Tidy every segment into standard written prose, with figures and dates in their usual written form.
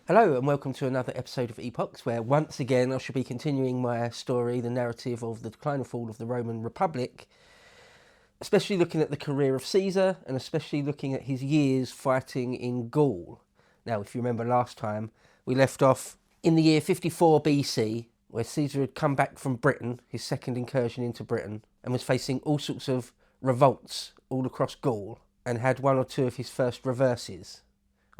Hello and welcome to another episode of Epochs, where once again I shall be continuing my story, the narrative of the decline and fall of the Roman Republic, especially looking at the career of Caesar and especially looking at his years fighting in Gaul. Now, if you remember last time, we left off in the year 54 BC, where Caesar had come back from Britain, his second incursion into Britain, and was facing all sorts of revolts all across Gaul, and had one or two of his first reverses.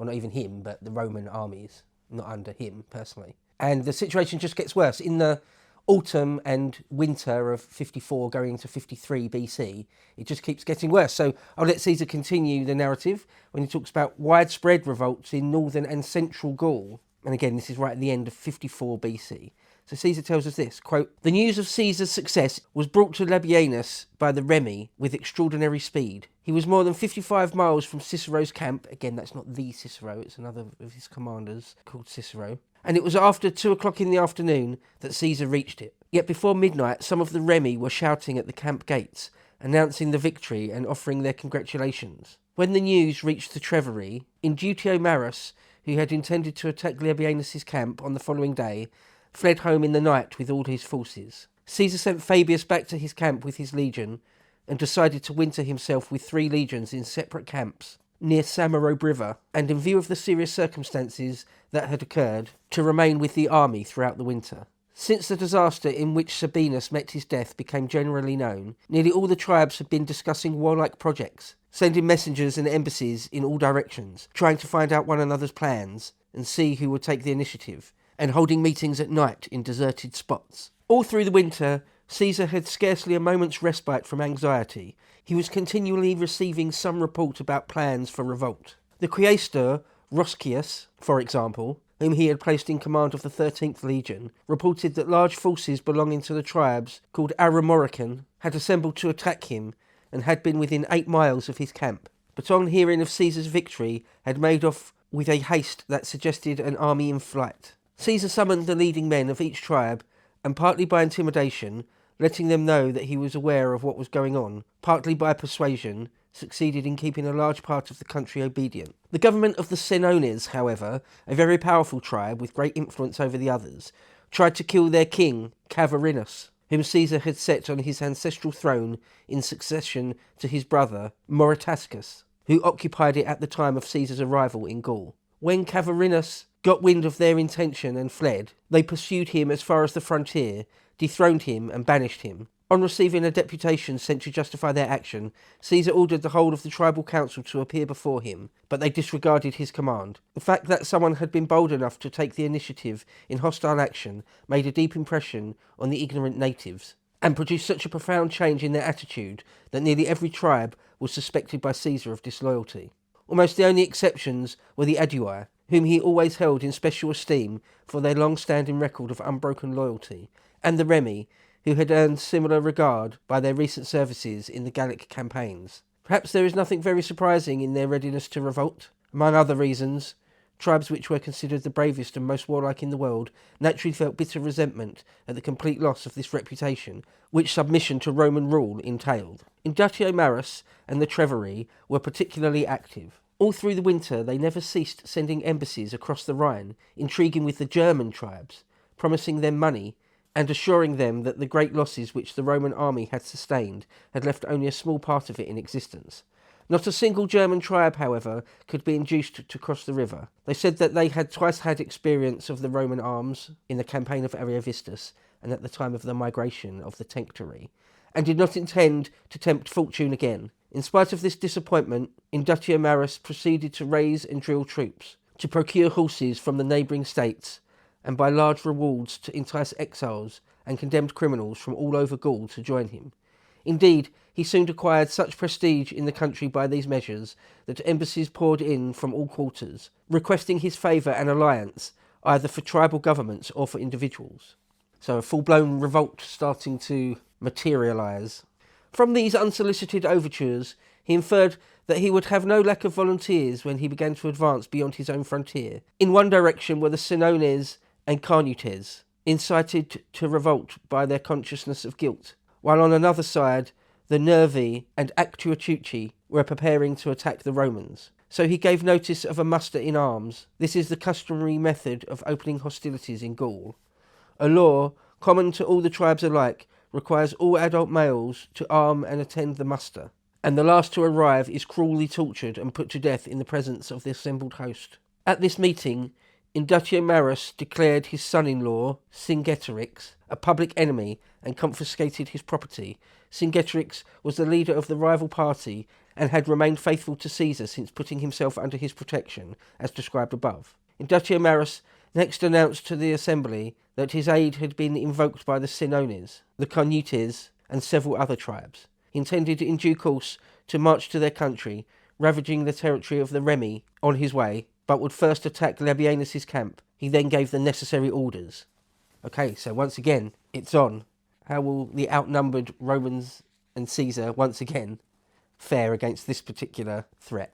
Or not even him, but the Roman armies, not under him personally. And the situation just gets worse. In the autumn and winter of 54 going into 53 BC, it just keeps getting worse. So I'll let Caesar continue the narrative when he talks about widespread revolts in northern and central Gaul. And again, this is right at the end of 54 BC. So Caesar tells us this, quote, "The news of Caesar's success was brought to Labienus by the Remi with extraordinary speed. He was more than 55 miles from Cicero's camp." Again, that's not the Cicero, it's another of his commanders called Cicero. "And it was after 2 o'clock in the afternoon that Caesar reached it. Yet before midnight, some of the Remi were shouting at the camp gates, announcing the victory and offering their congratulations. When the news reached the Treveri, Indutio Marus, who had intended to attack Labienus' camp on the following day, fled home in the night with all his forces. Caesar sent Fabius back to his camp with his legion, and decided to winter himself with 3 legions in separate camps near Samarobe River, and in view of the serious circumstances that had occurred, to remain with the army throughout the winter. Since the disaster in which Sabinus met his death became generally known, nearly all the tribes had been discussing warlike projects, sending messengers and embassies in all directions, trying to find out one another's plans and see who would take the initiative, and holding meetings at night in deserted spots. All through the winter, Caesar had scarcely a moment's respite from anxiety. He was continually receiving some report about plans for revolt. The quaestor, Roscius, for example, whom he had placed in command of the 13th Legion, reported that large forces belonging to the tribes called Aromorican had assembled to attack him and had been within 8 miles of his camp, but on hearing of Caesar's victory had made off with a haste that suggested an army in flight. Caesar summoned the leading men of each tribe, and partly by intimidation, letting them know that he was aware of what was going on, partly by persuasion, succeeded in keeping a large part of the country obedient. The government of the Senones, however, a very powerful tribe with great influence over the others, tried to kill their king, Cavarinus, whom Caesar had set on his ancestral throne in succession to his brother, Moritascus, who occupied it at the time of Caesar's arrival in Gaul. When Cavarinus got wind of their intention and fled, they pursued him as far as the frontier, dethroned him and banished him. On receiving a deputation sent to justify their action, Caesar ordered the whole of the tribal council to appear before him, but they disregarded his command. The fact that someone had been bold enough to take the initiative in hostile action made a deep impression on the ignorant natives, and produced such a profound change in their attitude that nearly every tribe was suspected by Caesar of disloyalty. Almost the only exceptions were the Aedui, whom he always held in special esteem for their long-standing record of unbroken loyalty, and the Remi, who had earned similar regard by their recent services in the Gallic campaigns. Perhaps there is nothing very surprising in their readiness to revolt. Among other reasons, tribes which were considered the bravest and most warlike in the world naturally felt bitter resentment at the complete loss of this reputation, which submission to Roman rule entailed. Indutio Marus and the Treveri were particularly active. All through the winter they never ceased sending embassies across the Rhine, intriguing with the German tribes, promising them money, and assuring them that the great losses which the Roman army had sustained had left only a small part of it in existence. Not a single German tribe, however, could be induced to cross the river. They said that they had twice had experience of the Roman arms in the campaign of Ariovistus and at the time of the migration of the Tencteri, and did not intend to tempt fortune again. In spite of this disappointment, Indutio Marus proceeded to raise and drill troops, to procure horses from the neighbouring states, and by large rewards to entice exiles and condemned criminals from all over Gaul to join him. Indeed, he soon acquired such prestige in the country by these measures that embassies poured in from all quarters, requesting his favour and alliance, either for tribal governments or for individuals. So a full-blown revolt starting to materialise. From these unsolicited overtures, he inferred that he would have no lack of volunteers when he began to advance beyond his own frontier. In one direction were the Senones and Carnutes, incited to revolt by their consciousness of guilt, while on another side the Nervi and Actuatucci were preparing to attack the Romans. So he gave notice of a muster in arms. This is the customary method of opening hostilities in Gaul. A law, common to all the tribes alike, requires all adult males to arm and attend the muster, and the last to arrive is cruelly tortured and put to death in the presence of the assembled host. At this meeting, Indutiomarus declared his son-in-law, Cingetorix, a public enemy and confiscated his property. Cingetorix was the leader of the rival party and had remained faithful to Caesar since putting himself under his protection, as described above. Indutiomarus next announced to the assembly that his aid had been invoked by the Sinones, the Carnutes, and several other tribes. He intended in due course to march to their country, ravaging the territory of the Remi on his way, but would first attack Labienus's camp. He then gave the necessary orders. Okay, so once again, it's on. How will the outnumbered Romans and Caesar once again fare against this particular threat?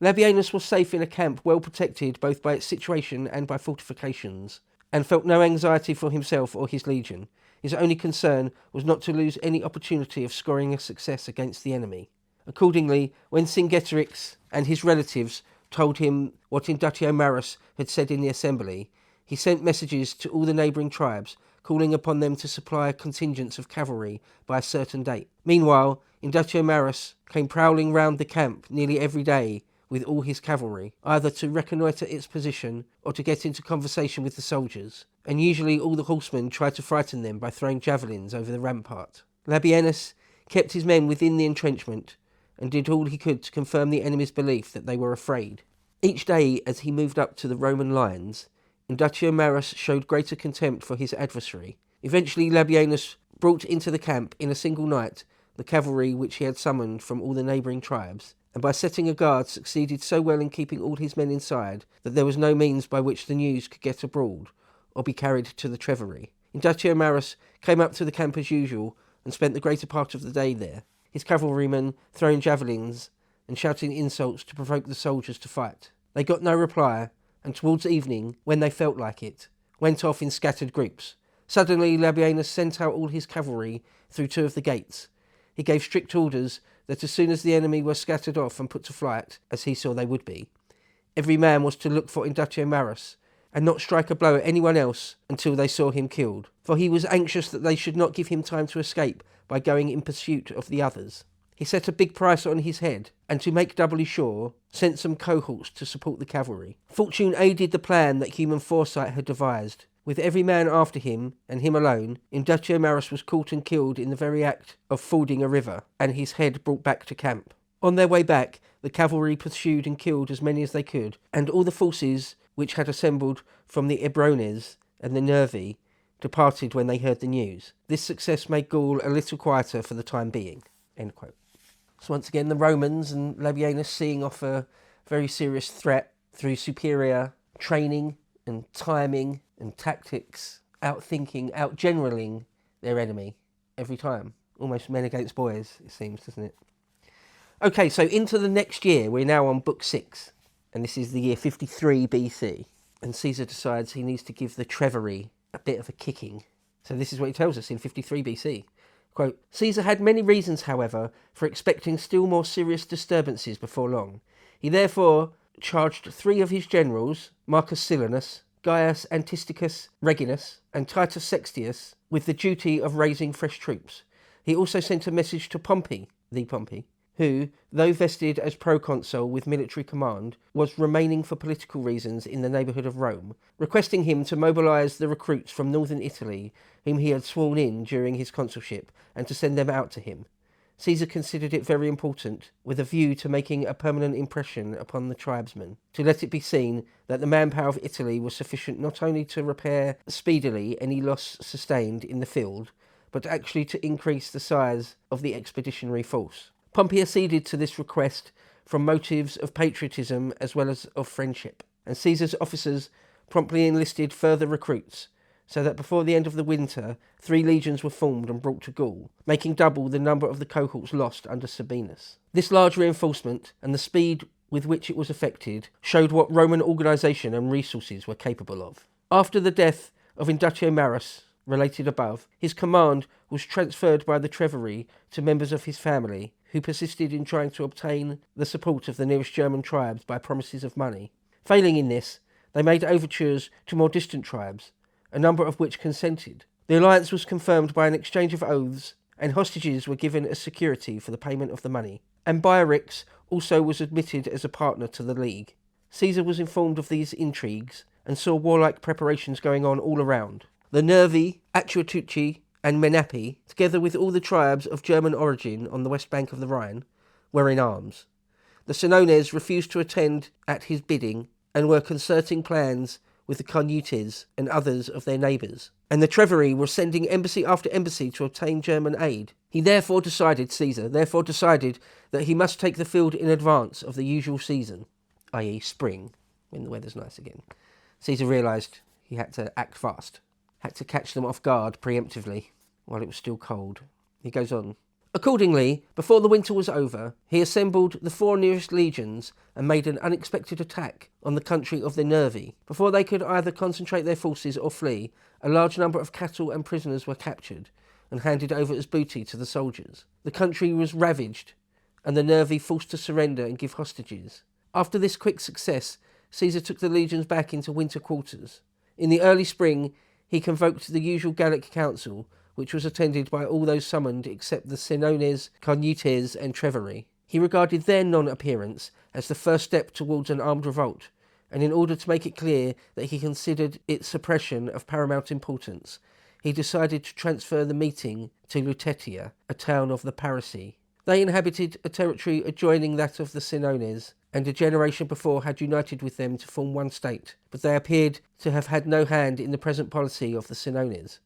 Labienus was safe in a camp well protected both by its situation and by fortifications, and felt no anxiety for himself or his legion. His only concern was not to lose any opportunity of scoring a success against the enemy. Accordingly, when Cingetorix and his relatives told him what Indutiomarus had said in the assembly, he sent messages to all the neighbouring tribes, calling upon them to supply contingents of cavalry by a certain date. Meanwhile, Indutiomarus came prowling round the camp nearly every day with all his cavalry, either to reconnoitre its position or to get into conversation with the soldiers, and usually all the horsemen tried to frighten them by throwing javelins over the rampart. Labienus kept his men within the entrenchment and did all he could to confirm the enemy's belief that they were afraid. Each day as he moved up to the Roman lines, Indutiomarus showed greater contempt for his adversary. Eventually Labienus brought into the camp in a single night the cavalry which he had summoned from all the neighbouring tribes, and by setting a guard succeeded so well in keeping all his men inside that there was no means by which the news could get abroad or be carried to the Treveri. Indutiomarus came up to the camp as usual and spent the greater part of the day there, his cavalrymen throwing javelins and shouting insults to provoke the soldiers to fight. They got no reply, and towards evening, when they felt like it, went off in scattered groups. Suddenly Labienus sent out all his cavalry through two of the gates. He gave strict orders that as soon as the enemy were scattered off and put to flight, as he saw they would be, every man was to look for Indutiomarus and not strike a blow at anyone else until they saw him killed, for he was anxious that they should not give him time to escape by going in pursuit of the others. He set a big price on his head, and to make doubly sure, sent some cohorts to support the cavalry. Fortune aided the plan that human foresight had devised. With every man after him, and him alone, Indutiomarus was caught and killed in the very act of fording a river, and his head brought back to camp. On their way back, the cavalry pursued and killed as many as they could, and all the forces which had assembled from the Ebrones and the Nervi departed when they heard the news. This success made Gaul a little quieter for the time being." End quote. So once again, the Romans and Labienus seeing off a very serious threat through superior training and timing and tactics, outthinking, outgeneraling their enemy every time. Almost men against boys, it seems, doesn't it? Okay, so into the next year, we're now on book 6, and this is the year 53 BC, and Caesar decides he needs to give the Treveri a bit of a kicking. So this is what he tells us in 53 BC. Quote, "Caesar had many reasons, however, for expecting still more serious disturbances before long. He therefore charged 3 of his generals, Marcus Silanus, Gaius Antisticus Reginus, and Titus Sextius, with the duty of raising fresh troops. He also sent a message to Pompey, who, though vested as proconsul with military command, was remaining for political reasons in the neighbourhood of Rome, requesting him to mobilise the recruits from northern Italy, whom he had sworn in during his consulship, and to send them out to him. Caesar considered it very important, with a view to making a permanent impression upon the tribesmen, to let it be seen that the manpower of Italy was sufficient not only to repair speedily any loss sustained in the field, but actually to increase the size of the expeditionary force. Pompey acceded to this request from motives of patriotism as well as of friendship, and Caesar's officers promptly enlisted further recruits, so that before the end of the winter 3 legions were formed and brought to Gaul, making double the number of the cohorts lost under Sabinus. This large reinforcement, and the speed with which it was effected, showed what Roman organisation and resources were capable of. After the death of Indutiomarus, related above, his command was transferred by the Treveri to members of his family, who persisted in trying to obtain the support of the nearest German tribes by promises of money. Failing in this, they made overtures to more distant tribes, a number of which consented. The alliance was confirmed by an exchange of oaths, and hostages were given as security for the payment of the money. Ambiorix also was admitted as a partner to the League. Caesar was informed of these intrigues and saw warlike preparations going on all around. The Nervi, Atuatuci, and Menapi, together with all the tribes of German origin on the west bank of the Rhine, were in arms. The Senones refused to attend at his bidding and were concerting plans with the Carnutes and others of their neighbours, and the Treveri were sending embassy after embassy to obtain German aid. Caesar therefore decided that he must take the field in advance of the usual season, i.e. spring, when the weather's nice again. Caesar realised he had to act fast, had to catch them off guard preemptively while it was still cold. He goes on. Accordingly, before the winter was over, he assembled the 4 nearest legions and made an unexpected attack on the country of the Nervi. Before they could either concentrate their forces or flee, a large number of cattle and prisoners were captured and handed over as booty to the soldiers. The country was ravaged, and the Nervi forced to surrender and give hostages. After this quick success, Caesar took the legions back into winter quarters. In the early spring, he convoked the usual Gallic council, which was attended by all those summoned except the Senones, Carnutes, and Treveri. He regarded their non-appearance as the first step towards an armed revolt, and in order to make it clear that he considered its suppression of paramount importance, he decided to transfer the meeting to Lutetia, a town of the Parisii. They inhabited a territory adjoining that of the Senones, and a generation before had united with them to form one state, but they appeared to have had no hand in the present policy of the Senones.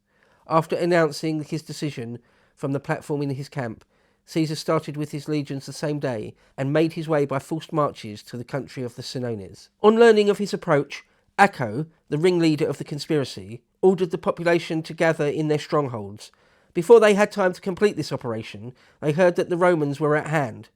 After announcing his decision from the platform in his camp, Caesar started with his legions the same day and made his way by forced marches to the country of the Senones. On learning of his approach, Acco, the ringleader of the conspiracy, ordered the population to gather in their strongholds. Before they had time to complete this operation, they heard that the Romans were at hand.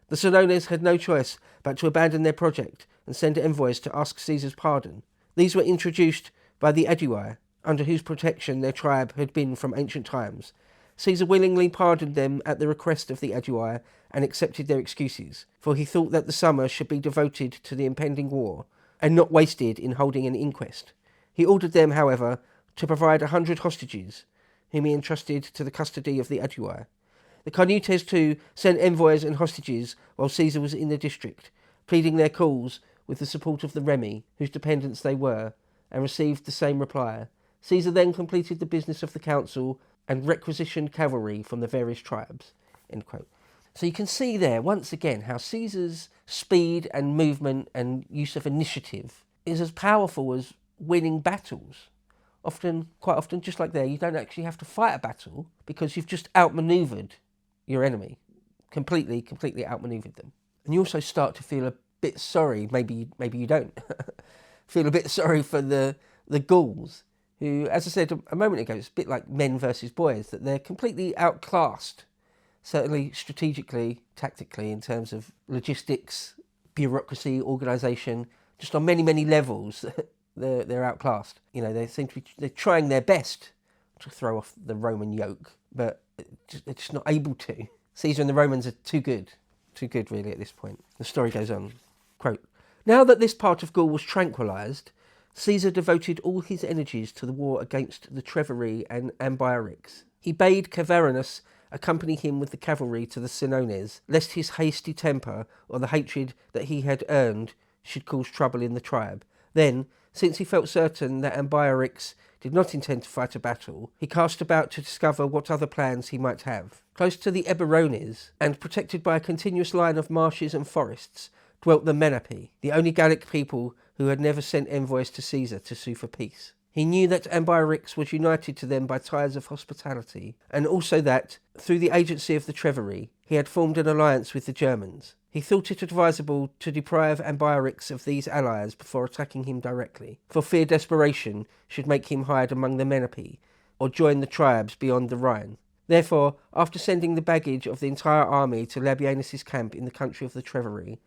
The Senones had no choice but to abandon their project and send envoys to ask Caesar's pardon. These were introduced by the Aedui, under whose protection their tribe had been from ancient times. Caesar willingly pardoned them at the request of the Aedui and accepted their excuses, for he thought that the summer should be devoted to the impending war, and not wasted in holding an inquest. He ordered them, however, to provide 100 hostages, whom he entrusted to the custody of the Aedui. The Carnutes too sent envoys and hostages while Caesar was in the district, pleading their cause with the support of the Remi, whose dependents they were, and received the same reply. Caesar then completed the business of the council and requisitioned cavalry from the various tribes. End quote. So you can see there, once again, how Caesar's speed and movement and use of initiative is as powerful as winning battles. Quite often, just like there, you don't actually have to fight a battle because you've just outmaneuvered your enemy. Completely outmaneuvered them. And you also start to feel a bit sorry, maybe you don't, feel a bit sorry for the Gauls, who, as I said a moment ago, it's a bit like men versus boys, that they're completely outclassed, certainly strategically, tactically, in terms of logistics, bureaucracy, organisation, just on many, many levels, they're outclassed. You know, they seem to be they're trying their best to throw off the Roman yoke, but they're just not able to. Caesar and the Romans are too good really at this point. The story goes on. Quote, "Now that this part of Gaul was tranquillised, Caesar devoted all his energies to the war against the Treveri and Ambiorix. He bade Cavarinus accompany him with the cavalry to the Senones, lest his hasty temper or the hatred that he had earned should cause trouble in the tribe. Then, since he felt certain that Ambiorix did not intend to fight a battle, he cast about to discover what other plans he might have. Close to the Eburones, and protected by a continuous line of marshes and forests, dwelt the Menapi, the only Gallic people who had never sent envoys to Caesar to sue for peace. He knew that Ambiorix was united to them by ties of hospitality, and also that, through the agency of the Treveri, he had formed an alliance with the Germans. He thought it advisable to deprive Ambiorix of these allies before attacking him directly, for fear desperation should make him hide among the Menapi, or join the tribes beyond the Rhine. Therefore, after sending the baggage of the entire army to Labienus' camp in the country of the Treveri,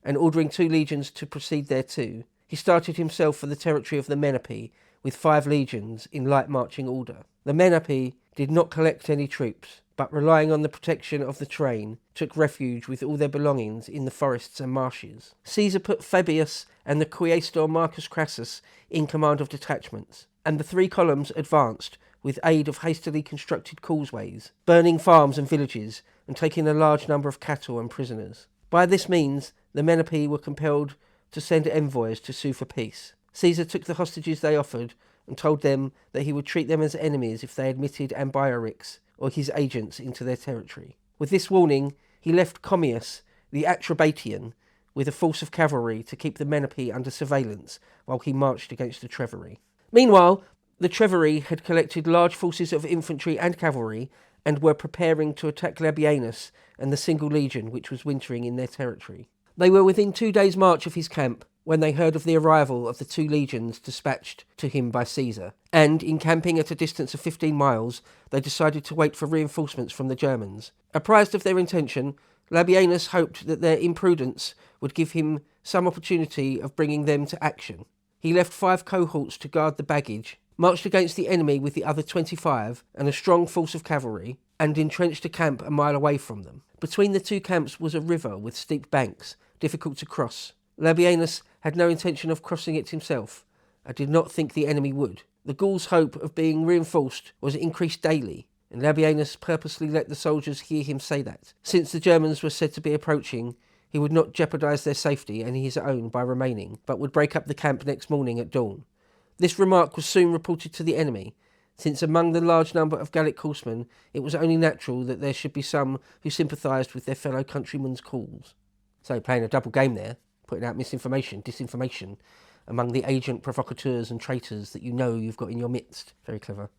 and ordering 2 legions to proceed thereto, he started himself for the territory of the Menapi, with 5 legions in light marching order. The Menapi did not collect any troops, but relying on the protection of the train, took refuge with all their belongings in the forests and marshes. Caesar put Fabius and the quaestor Marcus Crassus in command of detachments, and the 3 columns advanced with aid of hastily constructed causeways, burning farms and villages, and taking a large number of cattle and prisoners. By this means, the Menapii were compelled to send envoys to sue for peace. Caesar took the hostages they offered and told them that he would treat them as enemies if they admitted Ambiorix or his agents into their territory. With this warning, he left Commius, the Atrebatian, with a force of cavalry to keep the Menapii under surveillance while he marched against the Treveri. Meanwhile, the Treveri had collected large forces of infantry and cavalry and were preparing to attack Labienus and the single legion which was wintering in their territory. They were within 2 days' march of his camp when they heard of the arrival of the 2 legions dispatched to him by Caesar, and, encamping at a distance of 15 miles, they decided to wait for reinforcements from the Germans. Apprised of their intention, Labienus hoped that their imprudence would give him some opportunity of bringing them to action. He left 5 cohorts to guard the baggage, marched against the enemy with the other 25 and a strong force of cavalry, and entrenched a camp a mile away from them. Between the 2 camps was a river with steep banks, difficult to cross. Labienus had no intention of crossing it himself, and did not think the enemy would. The Gauls' hope of being reinforced was increased daily, and Labienus purposely let the soldiers hear him say that. Since the Germans were said to be approaching, he would not jeopardise their safety and his own by remaining, but would break up the camp next morning at dawn. This remark was soon reported to the enemy, since among the large number of Gallic horsemen it was only natural that there should be some who sympathised with their fellow countrymen's cause. So playing a double game there, putting out misinformation, disinformation, among the agent provocateurs and traitors that you know you've got in your midst. Very clever.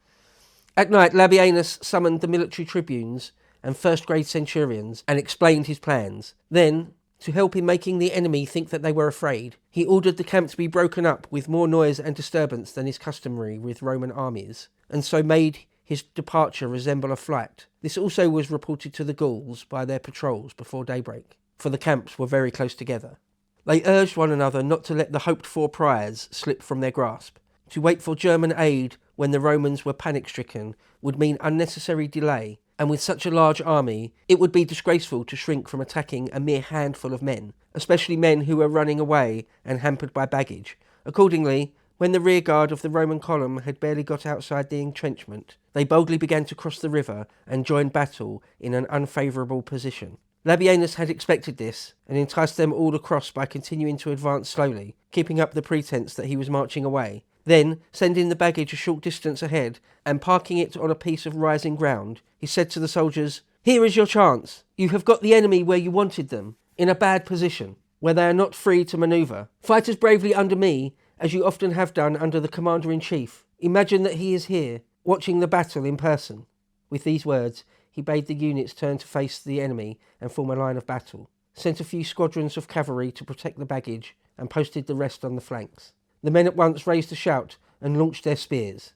At night, Labienus summoned the military tribunes and first-grade centurions and explained his plans. Then, to help in making the enemy think that they were afraid, he ordered the camp to be broken up with more noise and disturbance than is customary with Roman armies, and so made his departure resemble a flight. This also was reported to the Gauls by their patrols before daybreak, for the camps were very close together. They urged one another not to let the hoped-for prize slip from their grasp. To wait for German aid when the Romans were panic-stricken would mean unnecessary delay, and with such a large army, it would be disgraceful to shrink from attacking a mere handful of men, especially men who were running away and hampered by baggage. Accordingly, when the rearguard of the Roman column had barely got outside the entrenchment, they boldly began to cross the river and join battle in an unfavourable position. Labienus had expected this, and enticed them all across by continuing to advance slowly, keeping up the pretence that he was marching away. Then, sending the baggage a short distance ahead, and parking it on a piece of rising ground, he said to the soldiers, "Here is your chance. You have got the enemy where you wanted them, in a bad position, where they are not free to manoeuvre. Fight as bravely under me as you often have done under the Commander-in-Chief. Imagine that he is here, watching the battle in person." With these words, he bade the units turn to face the enemy and form a line of battle, sent a few squadrons of cavalry to protect the baggage, and posted the rest on the flanks. The men at once raised a shout and launched their spears.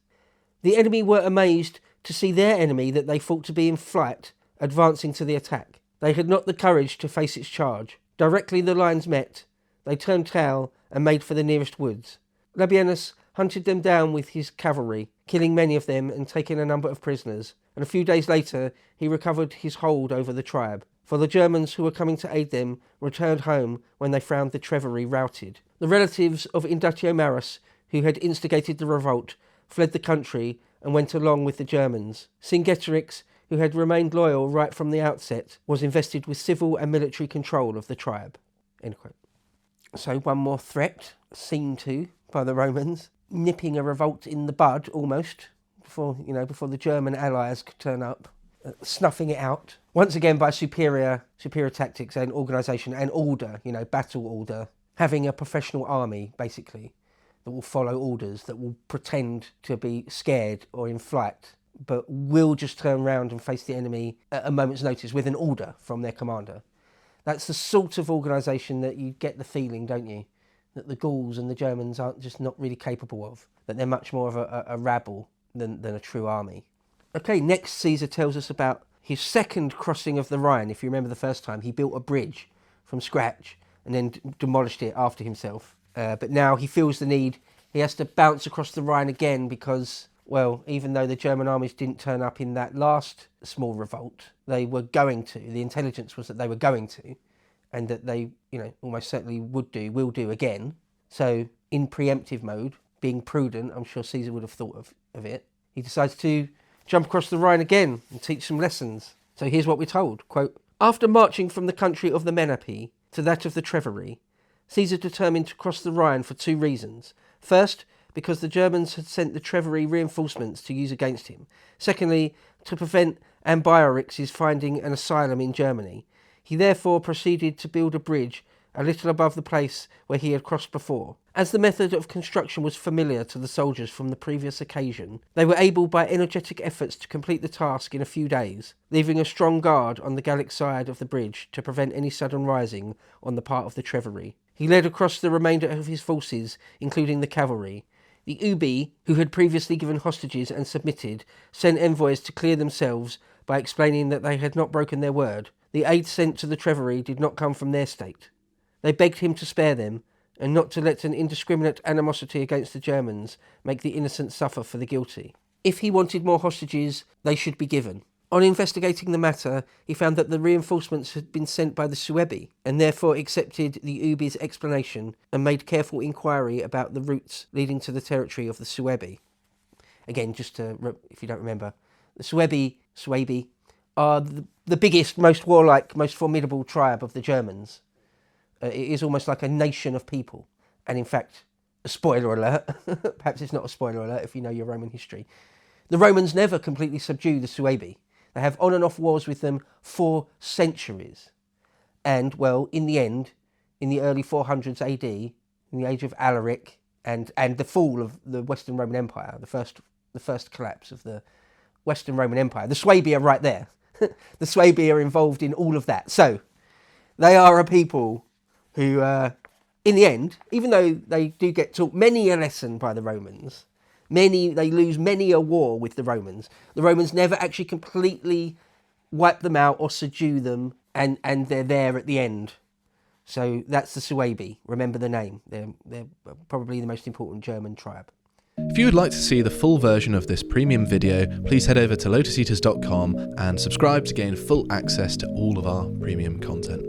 The enemy were amazed to see their enemy that they thought to be in flight advancing to the attack. They had not the courage to face its charge. Directly the lines met, they turned tail and made for the nearest woods. Labienus hunted them down with his cavalry, killing many of them and taking a number of prisoners, and a few days later he recovered his hold over the tribe, for the Germans who were coming to aid them returned home when they found the Treveri routed. The relatives of Inductio Marus, who had instigated the revolt, fled the country and went along with the Germans. Cingetorix, who had remained loyal right from the outset, was invested with civil and military control of the tribe. End quote. So one more threat, seen to by the Romans, nipping a revolt in the bud almost, before the German allies could turn up, snuffing it out. Once again by superior tactics and organisation and order, battle order, having a professional army, basically, that will follow orders, that will pretend to be scared or in flight, but will just turn around and face the enemy at a moment's notice with an order from their commander. That's the sort of organisation that you get the feeling, don't you, that the Gauls and the Germans aren't just not really capable of, that they're much more of a rabble than a true army. Okay, next Caesar tells us about his second crossing of the Rhine. If you remember the first time, he built a bridge from scratch and then demolished it after himself. But now he feels the need, he has to bounce across the Rhine again because well, even though the German armies didn't turn up in that last small revolt, they were going to. The intelligence was that they were going to, and that they, almost certainly will do again. So, in preemptive mode, being prudent, I'm sure Caesar would have thought of it. He decides to jump across the Rhine again and teach some lessons. So here's what we're told, quote, "After marching from the country of the Menapii to that of the Treveri, Caesar determined to cross the Rhine for 2 reasons. First, because the Germans had sent the Treveri reinforcements to use against him. Secondly, to prevent Ambiorix's finding an asylum in Germany. He therefore proceeded to build a bridge a little above the place where he had crossed before. As the method of construction was familiar to the soldiers from the previous occasion, they were able by energetic efforts to complete the task in a few days, leaving a strong guard on the Gallic side of the bridge to prevent any sudden rising on the part of the Treveri. He led across the remainder of his forces, including the cavalry. The Ubi, who had previously given hostages and submitted, sent envoys to clear themselves by explaining that they had not broken their word. The aid sent to the Treveri did not come from their state. They begged him to spare them, and not to let an indiscriminate animosity against the Germans make the innocent suffer for the guilty. If he wanted more hostages, they should be given. On investigating the matter, he found that the reinforcements had been sent by the Suebi, and therefore accepted the Ubi's explanation and made careful inquiry about the routes leading to the territory of the Suebi. Again, just to, if you don't remember, the Suebi are the biggest, most warlike, most formidable tribe of the Germans. It is almost like a nation of people. And in fact, a spoiler alert, perhaps it's not a spoiler alert if you know your Roman history, the Romans never completely subdue the Suebi. They have on and off wars with them for centuries. And, well, in the end, in the early 400s AD, in the age of Alaric and the fall of the Western Roman Empire, the first collapse of the Western Roman Empire, the Suebi are right there. The Suebi are involved in all of that. So, they are a people who, in the end, even though they do get taught many a lesson by the Romans, they lose many a war with the Romans never actually completely wipe them out or subdue them, and they're there at the end. So that's the Suebi. Remember the name. They're probably the most important German tribe. If you would like to see the full version of this premium video, please head over to lotuseaters.com and subscribe to gain full access to all of our premium content.